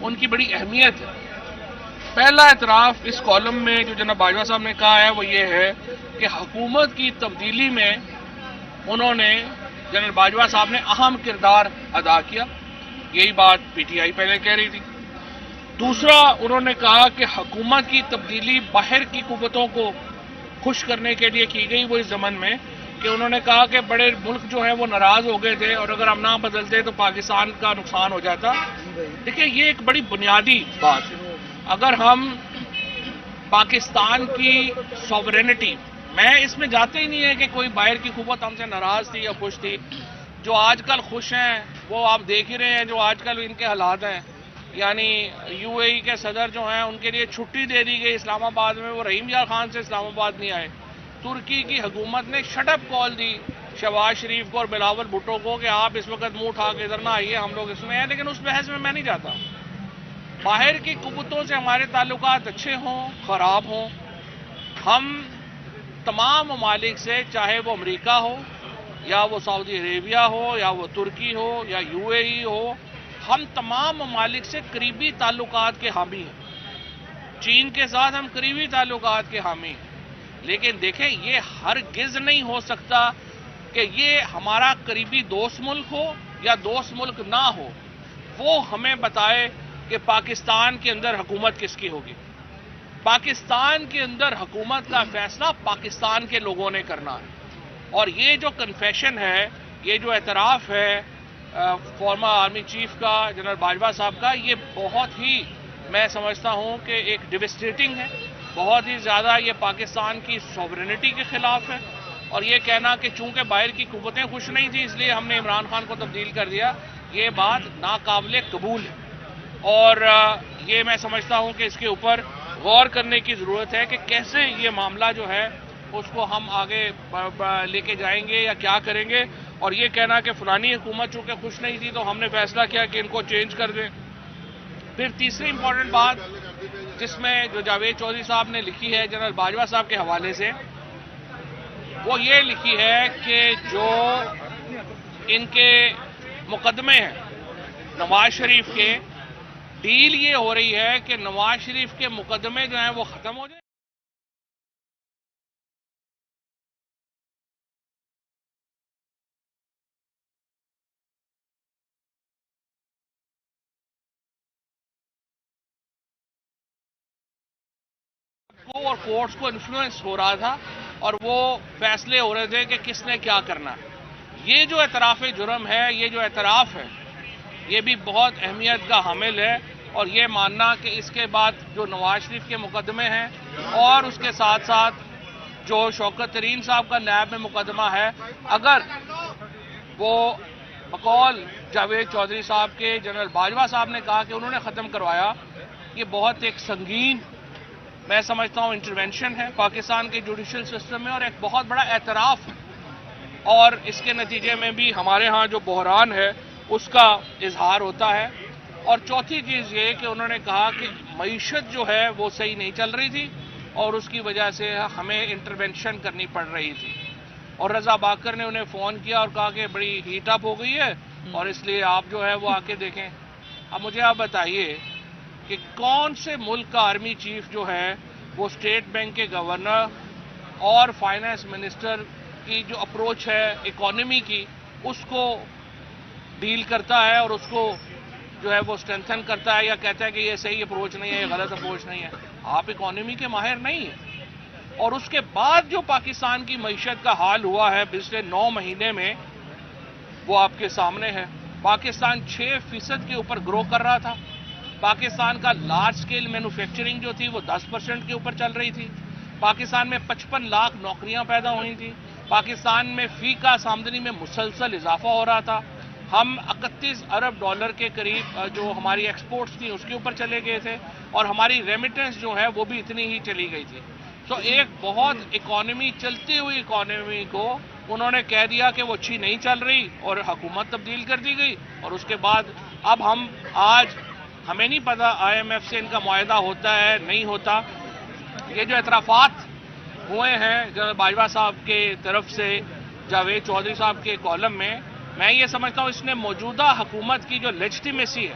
ان کی بڑی اہمیت ہے۔ پہلا اعتراف اس کالم میں جو جناب باجوہ صاحب نے کہا ہے وہ یہ ہے کہ حکومت کی تبدیلی میں انہوں نے جنرل باجوہ صاحب نے اہم کردار ادا کیا، یہی بات پی ٹی آئی پہلے کہہ رہی تھی۔ دوسرا انہوں نے کہا کہ حکومت کی تبدیلی باہر کی قوتوں کو خوش کرنے کے لیے کی گئی، وہ اس ضمن میں کہ انہوں نے کہا کہ بڑے ملک جو ہیں وہ ناراض ہو گئے تھے اور اگر ہم نہ بدلتے تو پاکستان کا نقصان ہو جاتا۔ دیکھیں یہ ایک بڑی بنیادی بات ہے۔ اگر ہم پاکستان کی سوورینٹی، میں اس میں جاتے ہی نہیں ہے کہ کوئی باہر کی قوت ہم سے ناراض تھی یا خوش تھی، جو آج کل خوش ہیں وہ آپ دیکھ ہی رہے ہیں جو آج کل ان کے حالات ہیں، یعنی یو اے ای کے صدر جو ہیں ان کے لیے چھٹی دے دی گئی اسلام آباد میں، وہ رحیم یار خان سے اسلام آباد نہیں آئے۔ ترکی کی حکومت نے شٹ اپ کال دی شہباز شریف کو اور بلاول بھٹو کو کہ آپ اس وقت منہ اٹھا کے ادھر نہ آئیے، ہم لوگ اس میں ہیں، لیکن اس بحث میں نہیں جاتا۔ باہر کی قوتوں سے ہمارے تعلقات اچھے ہوں خراب ہوں، ہم تمام ممالک سے، چاہے وہ امریکہ ہو یا وہ سعودی عربیہ ہو یا وہ ترکی ہو یا یو اے ای ہو، ہم تمام ممالک سے قریبی تعلقات کے حامی ہیں۔ چین کے ساتھ ہم قریبی تعلقات کے حامی ہیں، لیکن دیکھیں یہ ہرگز نہیں ہو سکتا کہ یہ ہمارا قریبی دوست ملک ہو یا دوست ملک نہ ہو، وہ ہمیں بتائے کہ پاکستان کے اندر حکومت کس کی ہوگی۔ پاکستان کے اندر حکومت کا فیصلہ پاکستان کے لوگوں نے کرنا ہے، اور یہ جو کنفیشن ہے، یہ جو اعتراف ہے فارمر آرمی چیف کا جنرل باجوہ صاحب کا، یہ بہت ہی میں سمجھتا ہوں کہ ایک ڈیوسٹیٹنگ ہے، بہت ہی زیادہ یہ پاکستان کی سوورینٹی کے خلاف ہے، اور یہ کہنا کہ چونکہ باہر کی قوتیں خوش نہیں تھیں اس لیے ہم نے عمران خان کو تبدیل کر دیا، یہ بات ناقابل قبول ہے، اور یہ میں سمجھتا ہوں کہ اس کے اوپر غور کرنے کی ضرورت ہے کہ کیسے یہ معاملہ جو ہے اس کو ہم آگے لے کے جائیں گے یا کیا کریں گے، اور یہ کہنا کہ فلانی حکومت چونکہ خوش نہیں تھی تو ہم نے فیصلہ کیا کہ ان کو چینج کر دیں۔ پھر تیسری امپورٹنٹ بات جس میں جو جاوید چودھری صاحب نے لکھی ہے جنرل باجوہ صاحب کے حوالے سے، وہ یہ لکھی ہے کہ جو ان کے مقدمے ہیں نواز شریف کے، ڈیل یہ ہو رہی ہے کہ نواز شریف کے مقدمے جو ہیں وہ ختم ہو جائیں، اور کورٹس کو انفلوئنس ہو رہا تھا اور وہ فیصلے ہو رہے تھے کہ کس نے کیا کرنا ہے۔ یہ جو اعتراف جرم ہے، یہ جو اعتراف ہے، یہ بھی بہت اہمیت کا حامل ہے، اور یہ ماننا کہ اس کے بعد جو نواز شریف کے مقدمے ہیں اور اس کے ساتھ ساتھ جو شوکت ترین صاحب کا نیب میں مقدمہ ہے، اگر وہ بقول جاوید چودھری صاحب کے جنرل باجوہ صاحب نے کہا کہ انہوں نے ختم کروایا، یہ بہت ایک سنگین میں سمجھتا ہوں انٹرونشن ہے پاکستان کے جوڈیشل سسٹم میں، اور ایک بہت بڑا اعتراف ہے، اور اس کے نتیجے میں بھی ہمارے ہاں جو بحران ہے اس کا اظہار ہوتا ہے۔ اور چوتھی چیز یہ کہ انہوں نے کہا کہ معیشت جو ہے وہ صحیح نہیں چل رہی تھی اور اس کی وجہ سے ہمیں انٹرونشن کرنی پڑ رہی تھی، اور رضا باکر نے انہیں فون کیا اور کہا کہ بڑی ہیٹ اپ ہو گئی ہے اور اس لیے آپ جو ہے وہ آ کے دیکھیں۔ اب مجھے آپ بتائیے کہ کون سے ملک کا آرمی چیف جو ہے وہ اسٹیٹ بینک کے گورنر اور فائنانس منسٹر کی جو اپروچ ہے اکانومی کی اس کو ڈیل کرتا ہے اور اس کو جو ہے وہ اسٹرینتھن کرتا ہے یا کہتا ہے کہ یہ صحیح اپروچ نہیں ہے، یہ غلط اپروچ نہیں ہے؟ آپ اکانومی کے ماہر نہیں ہیں۔ اور اس کے بعد جو پاکستان کی معیشت کا حال ہوا ہے پچھلے 9 مہینے میں وہ آپ کے سامنے ہے۔ پاکستان 6% کے اوپر گرو کر رہا تھا، پاکستان کا لارج سکیل مینوفیکچرنگ جو تھی وہ 10% کے اوپر چل رہی تھی، پاکستان میں 55 لاکھ نوکریاں پیدا ہوئی تھیں، پاکستان میں فی کا آمدنی میں مسلسل اضافہ ہو رہا تھا، ہم 31 ارب ڈالر کے قریب جو ہماری ایکسپورٹس تھیں اس کے اوپر چلے گئے تھے، اور ہماری ریمیٹنس جو ہے وہ بھی اتنی ہی چلی گئی تھی۔ تو ایک بہت اکانومی، چلتی ہوئی اکانومی کو انہوں نے کہہ دیا کہ وہ اچھی نہیں چل رہی اور حکومت تبدیل کر دی گئی، اور اس کے بعد اب آج ہمیں نہیں پتا آئی ایم ایف سے ان کا معاہدہ ہوتا ہے نہیں ہوتا۔ یہ جو اعترافات ہوئے ہیں جنرل باجوہ صاحب کے طرف سے جاوید چودھری صاحب کے کالم میں یہ سمجھتا ہوں اس نے موجودہ حکومت کی جو لیجٹیمیسی ہے